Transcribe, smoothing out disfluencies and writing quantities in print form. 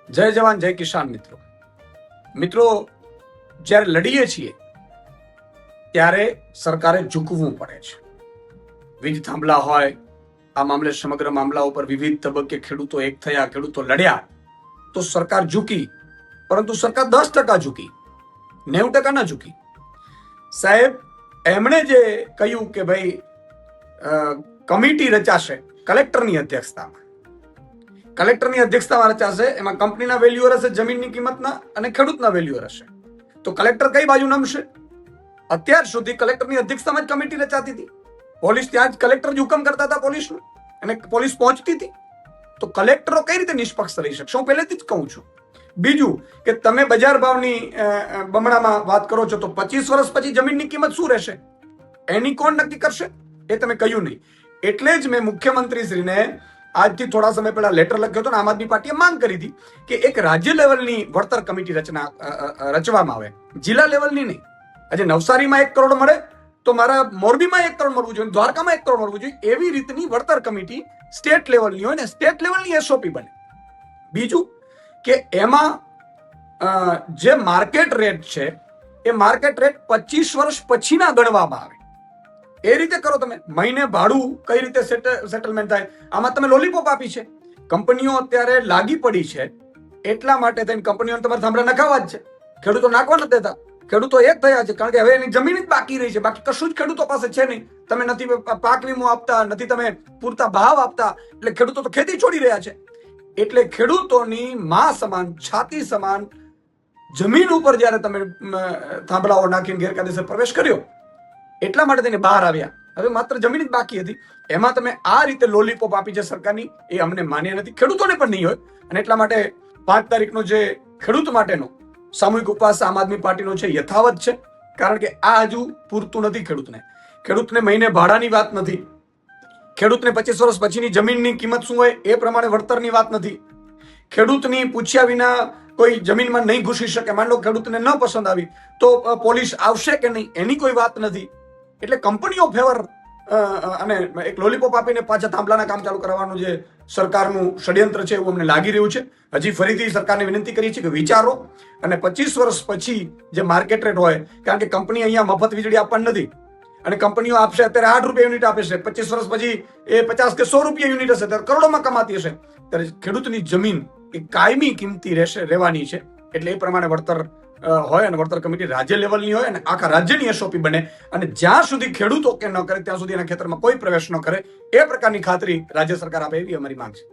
જય જવાન જય કિસાન. મિત્રો જ્યારે લડીએ છીએ ત્યારે સરકારે ઝૂકવું પડે છે. વીજ થાંભલા હોય, આ મામલે સમગ્ર મામલા ઉપર વિવિધ તબક્કે ખેડૂતો એક થયા, ખેડૂતો લડ્યા તો સરકાર ઝૂકી, પરંતુ સરકાર 10% ઝૂકી, 90% ના ઝૂકી. સાહેબ, એમણે જે કહ્યું કે ભાઈ કમિટી રચાશે કલેક્ટરની અધ્યક્ષતામાં, રચાશે, એમાં કંપનીના વેલ્યુઅર હશે, જમીનની કિંમતના, અને ખેડૂતના વેલ્યુઅર હશે. તો કલેક્ટર કઈ બાજુ નમશે? અત્યાર સુધી કલેક્ટરની અધ્યક્ષતામાં જ કમિટી રચાતી હતી. પોલીસ ત્યાં જ કલેક્ટર જ હુકમ કરતા હતા પોલીસનું, અને પોલીસ પહોંચતી હતી. તો કલેક્ટરો કઈ રીતે નિષ્પક્ષ રહી શકશે? હું પહેલેથી જ કહું છું. બીજું કે તમે બજાર ભાવની બમણામાં વાત કરો છો, તો 25 વર્ષ પછી જમીનની કિંમત શું રહેશે એની કોણ નક્કી કરશે? એ તમે કહ્યું નહીં. એટલે જ મેં મુખ્યમંત્રીશ્રીને આજથી થોડા સમય પહેલા લેટર લખ્યો હતો, અને આમ આદમી પાર્ટીએ માંગ કરી હતી કે એક રાજ્ય લેવલની વળતર કમિટી રચવામાં આવે, જિલ્લા લેવલની નહીં. આજે નવસારીમાં 1 કરોડ મળે તો મારા મોરબીમાં 1 કરોડ મળવું જોઈએ, દ્વારકામાં 1 કરોડ મળવું જોઈએ. એવી રીતની વળતર કમિટી સ્ટેટ લેવલની હોય ને સ્ટેટ લેવલની એસઓપી બને. બીજું કે એમાં જે માર્કેટ રેટ છે એ માર્કેટ રેટ 25 વર્ષ પછીના ગણવામાં આવે. એ રીતે કરો તમે. મહિને ભાડું કઈ રીતે સેટલમેન્ટ થાય? આમાં તમે લોલીપોપ આપી છે. કંપનીઓ અત્યારે લાગી પડી છે, એટલા માટે થઈને કંપનીઓને તમારે થાંભલા નખાવા જ છે. ખેડૂતો નાખવા નથી દેતા. ખેડૂતો એક થયા છે, કારણ કે હવે એની જમીન જ બાકી રહી છે. બાકી કશું જ ખેડૂતો પાસે છે નહીં. તમે નથી પાક વીમો આપતા, નથી તમે પૂરતા ભાવ આપતા, એટલે ખેડૂતો તો ખેતી છોડી રહ્યા છે. એટલે ખેડૂતોની માં સમાન, છાતી સમાન જમીન ઉપર જયારે તમે થાંભલાઓ નાખીને ગેરકાયદેસર પ્રવેશ કર્યો, એટલા માટે તેને બહાર આવ્યા. હવે માત્ર જમીન જ બાકી હતી. એમાં તમે આ રીતે લોલીપોપ આપી છે સરકારની, એ અમને માન્ય નથી, ખેડૂતોને પણ નહીં હોય. અને એટલા માટે 5 તારીખનો જે ખેડૂત માટેનો સામૂહિક ઉપવાસ આમ આદમી પાર્ટીનો છે યથાવત છે. કારણ કે આ હજુ પૂરતું નથી. ખેડૂતને મહિને ભાડાની વાત નથી, ખેડૂતને 25 વર્ષ પછીની જમીનની કિંમત શું હોય એ પ્રમાણે વળતરની વાત નથી, ખેડૂતની પૂછ્યા વિના કોઈ જમીનમાં નહીં ઘૂસી શકે. માન લો ખેડૂતને ન પસંદ આવી તો પોલીસ આવશે કે નહીં એની કોઈ વાત નથી. એટલે કંપનીઓ ફેવર અને એક લોલીપોપ આપીને પાછા થાંભલાના કામ ચાલુ કરવાનું જે સરકારનું ષડયંત્ર છે એવું અમને લાગી રહ્યું છે. હજી ફરીથી સરકારને વિનંતી કરીએ છીએ કે વિચારો, અને 25 વર્ષ પછી જે માર્કેટ રેટ હોય, કારણ કે કંપની અહીંયા મફત વીજળી આપવાની નથી, અને કંપનીઓ આપશે અત્યારે 8 રૂપિયા યુનિટ આપે છે, 25 વર્ષ પછી એ 50 કે 100 રૂપિયા યુનિટ હશે, ત્યારે કરોડોમાં કમાતી હશે. ત્યારે ખેડૂતની જમીન એ કાયમી કિંમતી રહેવાની છે. એટલે એ પ્રમાણે વળતર હોય, અને વળતર કમિટી રાજ્ય લેવલની હોય, અને આખા રાજ્યની એસઓપી બને. અને જ્યાં સુધી ખેડૂતો કે ન કરે ત્યાં સુધી એના ખેતરમાં કોઈ પ્રવેશ ન કરે, એ પ્રકારની ખાતરી રાજ્ય સરકાર આપે, એવી અમારી માંગ છે.